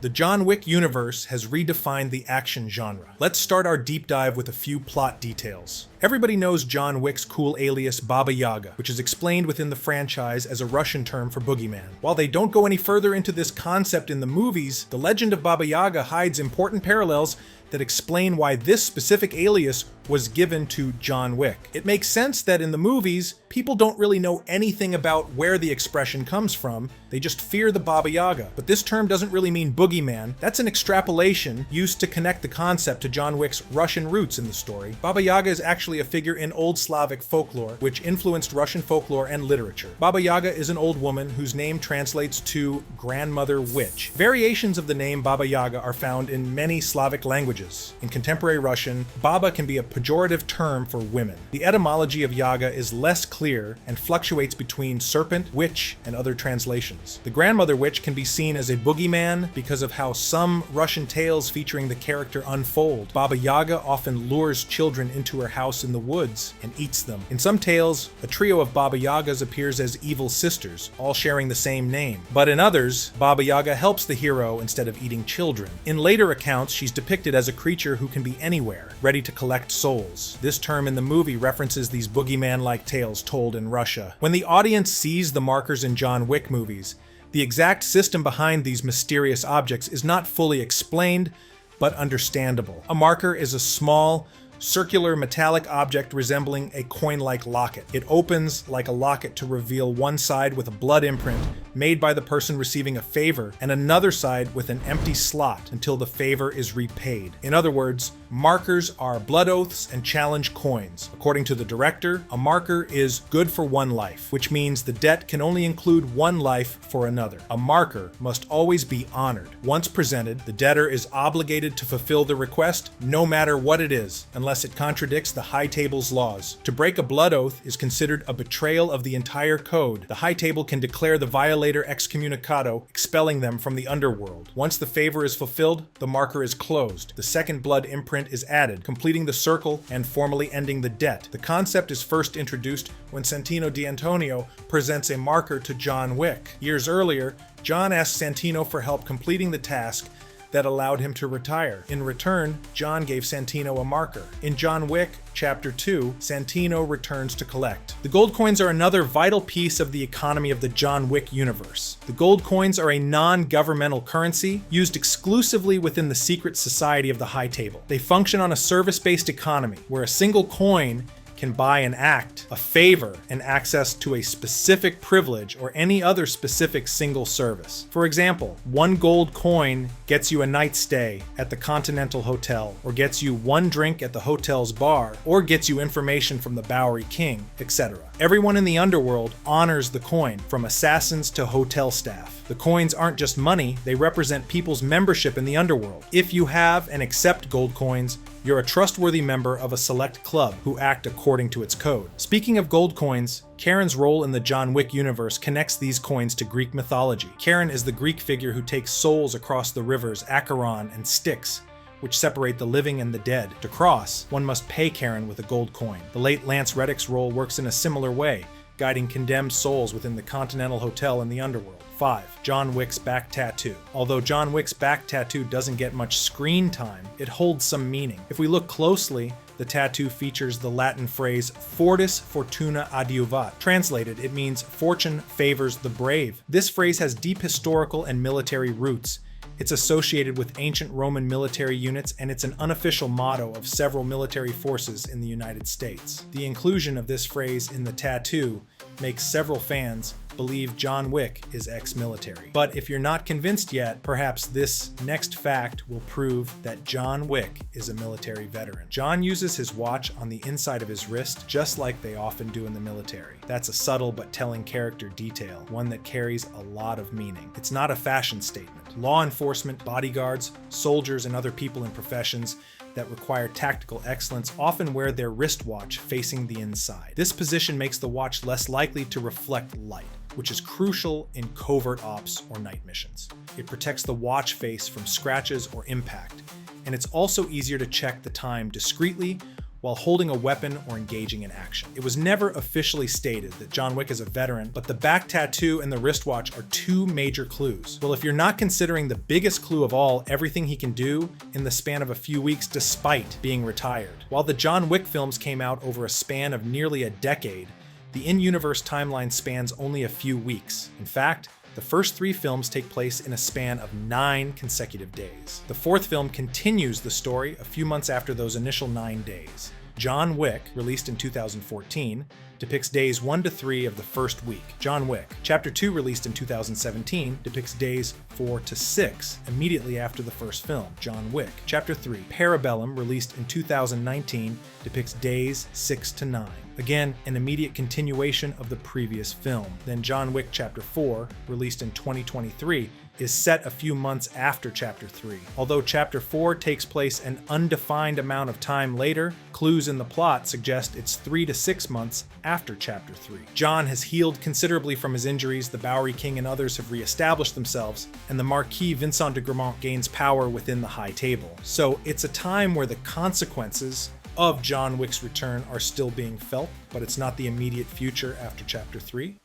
The John Wick universe has redefined the action genre. Let's start our deep dive with a few plot details. Everybody knows John Wick's cool alias Baba Yaga, which is explained within the franchise as a Russian term for boogeyman. While they don't go any further into this concept in the movies, the legend of Baba Yaga hides important parallels that explain why this specific alias was given to John Wick. It makes sense that in the movies, people don't really know anything about where the expression comes from, they just fear the Baba Yaga. But this term doesn't really mean boogeyman, that's an extrapolation used to connect the concept to John Wick's Russian roots in the story. Baba Yaga is actually a figure in Old Slavic folklore, which influenced Russian folklore and literature. Baba Yaga is an old woman whose name translates to grandmother witch. Variations of the name Baba Yaga are found in many Slavic languages. In contemporary Russian, Baba can be a pejorative term for women. The etymology of Yaga is less clear and fluctuates between serpent, witch, and other translations. The grandmother witch can be seen as a boogeyman because of how some Russian tales featuring the character unfold. Baba Yaga often lures children into her house in the woods and eats them. In some tales, a trio of Baba Yagas appears as evil sisters, all sharing the same name. But in others, Baba Yaga helps the hero instead of eating children. In later accounts, she's depicted as a creature who can be anywhere, ready to collect souls. This term in the movie references these boogeyman-like tales told in Russia. When the audience sees the markers in John Wick movies, the exact system behind these mysterious objects is not fully explained, but understandable. A marker is a small, circular metallic object resembling a coin-like locket. It opens like a locket to reveal one side with a blood imprint made by the person receiving a favor and another side with an empty slot until the favor is repaid. In other words, markers are blood oaths and challenge coins. According to the director, a marker is good for one life, which means the debt can only include one life for another. A marker must always be honored. Once presented, the debtor is obligated to fulfill the request no matter what it is, unless it contradicts the High Table's laws. To break a blood oath is considered a betrayal of the entire code. The High Table can declare the violator excommunicado, expelling them from the Underworld. Once the favor is fulfilled, the marker is closed. The second blood imprint is added, completing the circle and formally ending the debt. The concept is first introduced when Santino D'Antonio presents a marker to John Wick. Years earlier, John asked Santino for help completing the task that allowed him to retire. In return, John gave Santino a marker. In John Wick, Chapter 2, Santino returns to collect. The gold coins are another vital piece of the economy of the John Wick universe. The gold coins are a non-governmental currency used exclusively within the secret society of the High Table. They function on a service-based economy, where a single coin can buy an act, a favor, and access to a specific privilege or any other specific single service. For example, one gold coin gets you a night stay at the Continental Hotel, or gets you one drink at the hotel's bar, or gets you information from the Bowery King, etc. Everyone in the underworld honors the coin, from assassins to hotel staff. The coins aren't just money, they represent people's membership in the underworld. If you have and accept gold coins, you're a trustworthy member of a select club who act according to its code. Speaking of gold coins, Charon's role in the John Wick universe connects these coins to Greek mythology. Charon is the Greek figure who takes souls across the rivers Acheron and Styx, which separate the living and the dead. To cross, one must pay Charon with a gold coin. The late Lance Reddick's role works in a similar way, guiding condemned souls within the Continental Hotel in the underworld. 5. John Wick's back tattoo. Although John Wick's back tattoo doesn't get much screen time, it holds some meaning. If we look closely, the tattoo features the Latin phrase Fortis Fortuna Adiuvat. Translated, it means fortune favors the brave. This phrase has deep historical and military roots. It's associated with ancient Roman military units, and it's an unofficial motto of several military forces in the United States. The inclusion of this phrase in the tattoo makes several fans believe John Wick is ex-military. But if you're not convinced yet, perhaps this next fact will prove that John Wick is a military veteran. John uses his watch on the inside of his wrist, just like they often do in the military. That's a subtle but telling character detail, one that carries a lot of meaning. It's not a fashion statement. Law enforcement, bodyguards, soldiers, and other people in professions that require tactical excellence often wear their wristwatch facing the inside. This position makes the watch less likely to reflect light, which is crucial in covert ops or night missions. It protects the watch face from scratches or impact, and it's also easier to check the time discreetly while holding a weapon or engaging in action. It was never officially stated that John Wick is a veteran, but the back tattoo and the wristwatch are two major clues. Well, if you're not considering the biggest clue of all, everything he can do in the span of a few weeks despite being retired. While the John Wick films came out over a span of nearly a decade, the in-universe timeline spans only a few weeks. In fact, the first 3 films take place in a span of 9 consecutive days. The 4th film continues the story a few months after those initial 9 days. John Wick, released in 2014, depicts days 1 to 3 of the first week. John Wick, Chapter 2, released in 2017, depicts days 4 to 6, immediately after the first film. John Wick, Chapter 3, Parabellum, released in 2019, depicts days 6 to 9. Again, an immediate continuation of the previous film. Then John Wick Chapter 4, released in 2023, is set a few months after Chapter 3. Although Chapter 4 takes place an undefined amount of time later, clues in the plot suggest it's 3 to 6 months after Chapter 3. John has healed considerably from his injuries, the Bowery King and others have re-established themselves, and the Marquis Vincent de Gramont gains power within the High Table. So it's a time where the consequences of John Wick's return are still being felt, but it's not the immediate future after Chapter 3.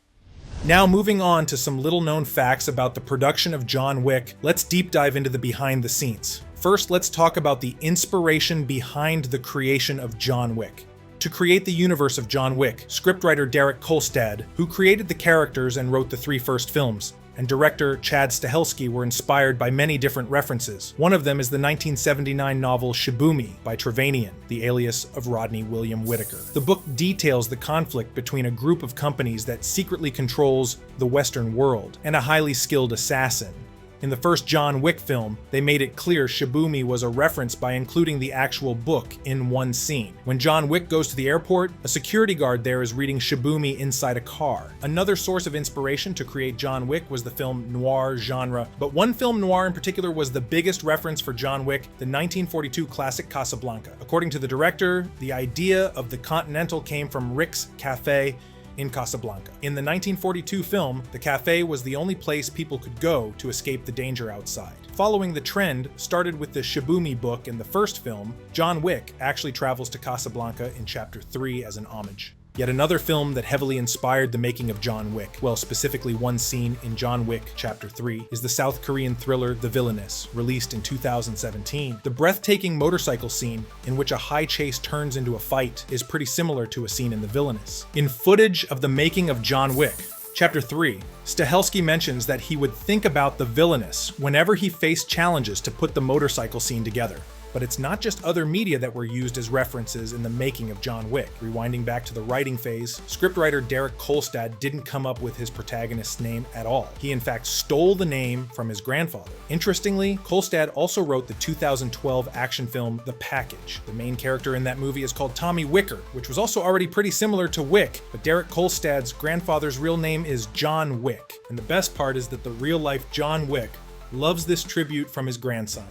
Now moving on to some little-known facts about the production of John Wick, let's deep dive into the behind the scenes. First, let's talk about the inspiration behind the creation of John Wick. To create the universe of John Wick, scriptwriter Derek Kolstad, who created the characters and wrote the 3 first films, and director Chad Stahelski were inspired by many different references. One of them is the 1979 novel Shabumi by Trevanian, the alias of Rodney William Whitaker. The book details the conflict between a group of companies that secretly controls the Western world and a highly skilled assassin. In the first John Wick film, they made it clear Shabumi was a reference by including the actual book in one scene. When John Wick goes to the airport, a security guard there is reading Shabumi inside a car. Another source of inspiration to create John Wick was the film noir genre, but one film noir in particular was the biggest reference for John Wick, the 1942 classic Casablanca. According to the director, the idea of the Continental came from Rick's Cafe in Casablanca. In the 1942 film, the cafe was the only place people could go to escape the danger outside. Following the trend started with the Shabumi book in the first film, John Wick actually travels to Casablanca in Chapter 3 as an homage. Yet another film that heavily inspired the making of John Wick, well, specifically one scene in John Wick Chapter 3, is the South Korean thriller The Villainous, released in 2017. The breathtaking motorcycle scene, in which a high chase turns into a fight, is pretty similar to a scene in The Villainous. In footage of the making of John Wick, Chapter 3, Stahelski mentions that he would think about The Villainous whenever he faced challenges to put the motorcycle scene together. But it's not just other media that were used as references in the making of John Wick. Rewinding back to the writing phase, scriptwriter Derek Kolstad didn't come up with his protagonist's name at all. He in fact stole the name from his grandfather. Interestingly, Kolstad also wrote the 2012 action film The Package. The main character in that movie is called Tommy Wicker, which was also already pretty similar to Wick, but Derek Kolstad's grandfather's real name is John Wick. And the best part is that the real-life John Wick loves this tribute from his grandson.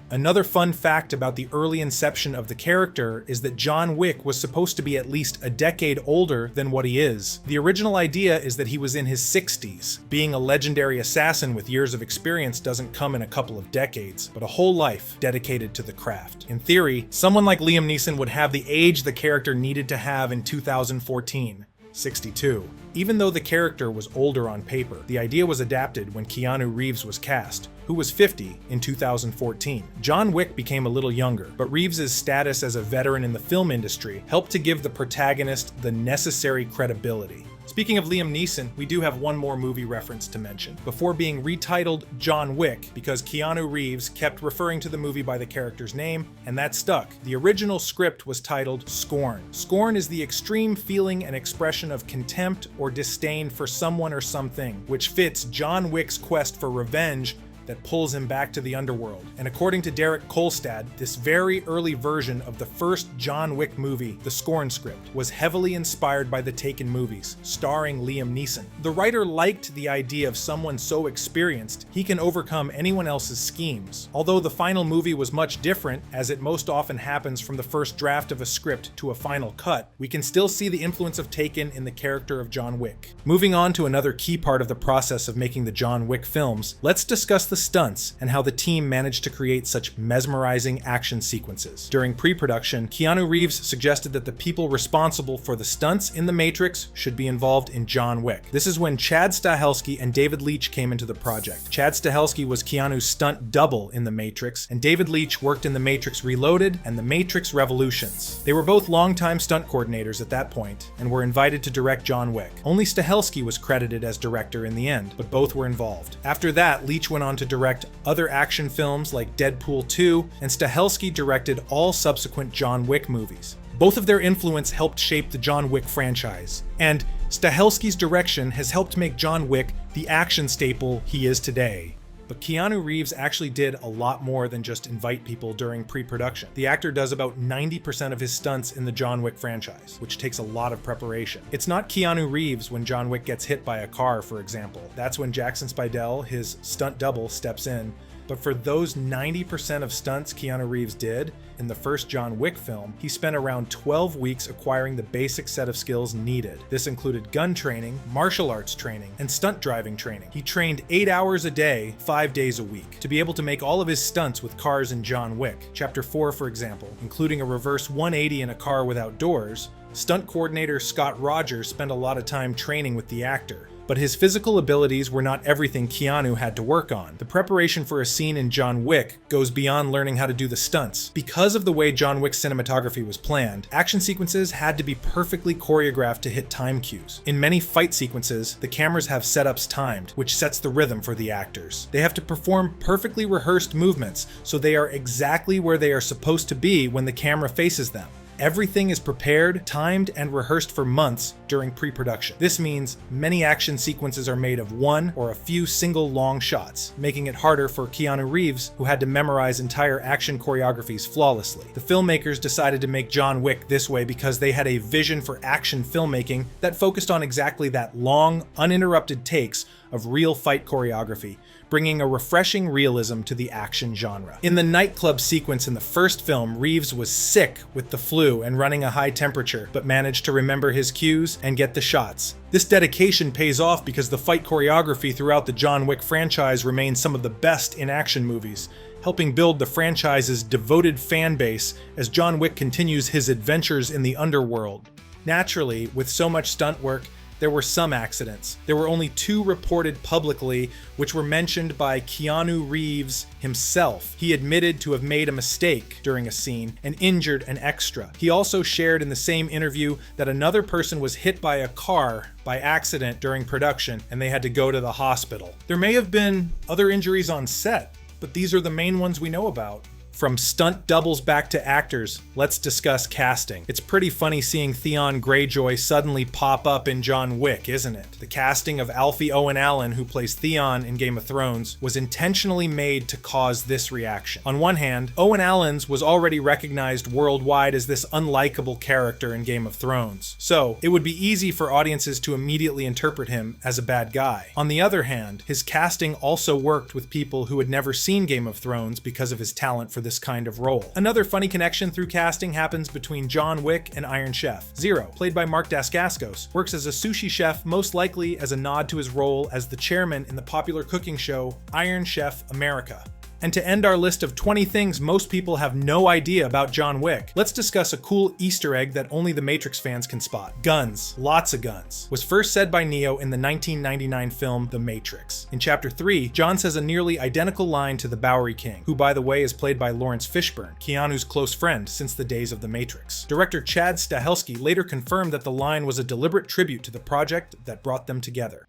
Another fun fact about the early inception of the character is that John Wick was supposed to be at least a decade older than what he is. The original idea is that he was in his 60s. Being a legendary assassin with years of experience doesn't come in a couple of decades, but a whole life dedicated to the craft. In theory, someone like Liam Neeson would have the age the character needed to have in 2014. 62. Even though the character was older on paper, the idea was adapted when Keanu Reeves was cast, who was 50 in 2014. John Wick became a little younger, but Reeves' status as a veteran in the film industry helped to give the protagonist the necessary credibility. Speaking of Liam Neeson, we do have one more movie reference to mention, before being retitled John Wick because Keanu Reeves kept referring to the movie by the character's name, and that stuck. The original script was titled Scorn. Scorn is the extreme feeling and expression of contempt or disdain for someone or something, which fits John Wick's quest for revenge that pulls him back to the underworld. And according to Derek Kolstad, this very early version of the first John Wick movie, the Scorn Script, was heavily inspired by the Taken movies, starring Liam Neeson. The writer liked the idea of someone so experienced, he can overcome anyone else's schemes. Although the final movie was much different, as it most often happens from the first draft of a script to a final cut, we can still see the influence of Taken in the character of John Wick. Moving on to another key part of the process of making the John Wick films, let's discuss the stunts and how the team managed to create such mesmerizing action sequences. During pre-production, Keanu Reeves suggested that the people responsible for the stunts in The Matrix should be involved in John Wick. This is when Chad Stahelski and David Leitch came into the project. Chad Stahelski was Keanu's stunt double in The Matrix, and David Leitch worked in The Matrix Reloaded and The Matrix Revolutions. They were both longtime stunt coordinators at that point, and were invited to direct John Wick. Only Stahelski was credited as director in the end, but both were involved. After that, Leitch went on to direct other action films like Deadpool 2, and Stahelski directed all subsequent John Wick movies. Both of their influence helped shape the John Wick franchise, and Stahelski's direction has helped make John Wick the action staple he is today. But Keanu Reeves actually did a lot more than just invite people during pre-production. The actor does about 90% of his stunts in the John Wick franchise, which takes a lot of preparation. It's not Keanu Reeves when John Wick gets hit by a car, for example. That's when Jackson Spidell, his stunt double, steps in. But for those 90% of stunts Keanu Reeves did in the first John Wick film, he spent around 12 weeks acquiring the basic set of skills needed. This included gun training, martial arts training, and stunt driving training. He trained 8 hours a day, 5 days a week, to be able to make all of his stunts with cars in John Wick. Chapter 4, for example, including a reverse 180 in a car without doors, stunt coordinator Scott Rogers spent a lot of time training with the actor. But his physical abilities were not everything Keanu had to work on. The preparation for a scene in John Wick goes beyond learning how to do the stunts. Because of the way John Wick's cinematography was planned, action sequences had to be perfectly choreographed to hit time cues. In many fight sequences, the cameras have setups timed, which sets the rhythm for the actors. They have to perform perfectly rehearsed movements, so they are exactly where they are supposed to be when the camera faces them. Everything is prepared, timed, and rehearsed for months during pre-production. This means many action sequences are made of one or a few single long shots, making it harder for Keanu Reeves, who had to memorize entire action choreographies flawlessly. The filmmakers decided to make John Wick this way because they had a vision for action filmmaking that focused on exactly that: long, uninterrupted takes of real fight choreography, bringing a refreshing realism to the action genre. In the nightclub sequence in the first film, Reeves was sick with the flu and running a high temperature, but managed to remember his cues and get the shots. This dedication pays off because the fight choreography throughout the John Wick franchise remains some of the best in action movies, helping build the franchise's devoted fan base as John Wick continues his adventures in the underworld. Naturally, with so much stunt work, there were some accidents. There were only 2 reported publicly, which were mentioned by Keanu Reeves himself. He admitted to have made a mistake during a scene and injured an extra. He also shared in the same interview that another person was hit by a car by accident during production and they had to go to the hospital. There may have been other injuries on set, but these are the main ones we know about. From stunt doubles back to actors, let's discuss casting. It's pretty funny seeing Theon Greyjoy suddenly pop up in John Wick, isn't it? The casting of Alfie Owen Allen, who plays Theon in Game of Thrones, was intentionally made to cause this reaction. On one hand, Owen Allen's was already recognized worldwide as this unlikable character in Game of Thrones, so it would be easy for audiences to immediately interpret him as a bad guy. On the other hand, his casting also worked with people who had never seen Game of Thrones because of his talent for this kind of role. Another funny connection through casting happens between John Wick and Iron Chef. Zero, played by Mark Dacascos, works as a sushi chef, most likely as a nod to his role as the chairman in the popular cooking show Iron Chef America. And to end our list of 20 things most people have no idea about John Wick, let's discuss a cool Easter egg that only the Matrix fans can spot. Guns, lots of guns, was first said by Neo in the 1999 film The Matrix. In Chapter 3, John says a nearly identical line to the Bowery King, who by the way is played by Lawrence Fishburne, Keanu's close friend since the days of The Matrix. Director Chad Stahelski later confirmed that the line was a deliberate tribute to the project that brought them together.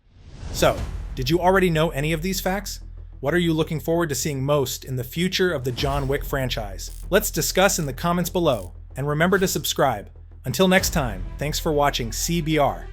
So, did you already know any of these facts? What are you looking forward to seeing most in the future of the John Wick franchise? Let's discuss in the comments below, and remember to subscribe. Until next time, thanks for watching CBR.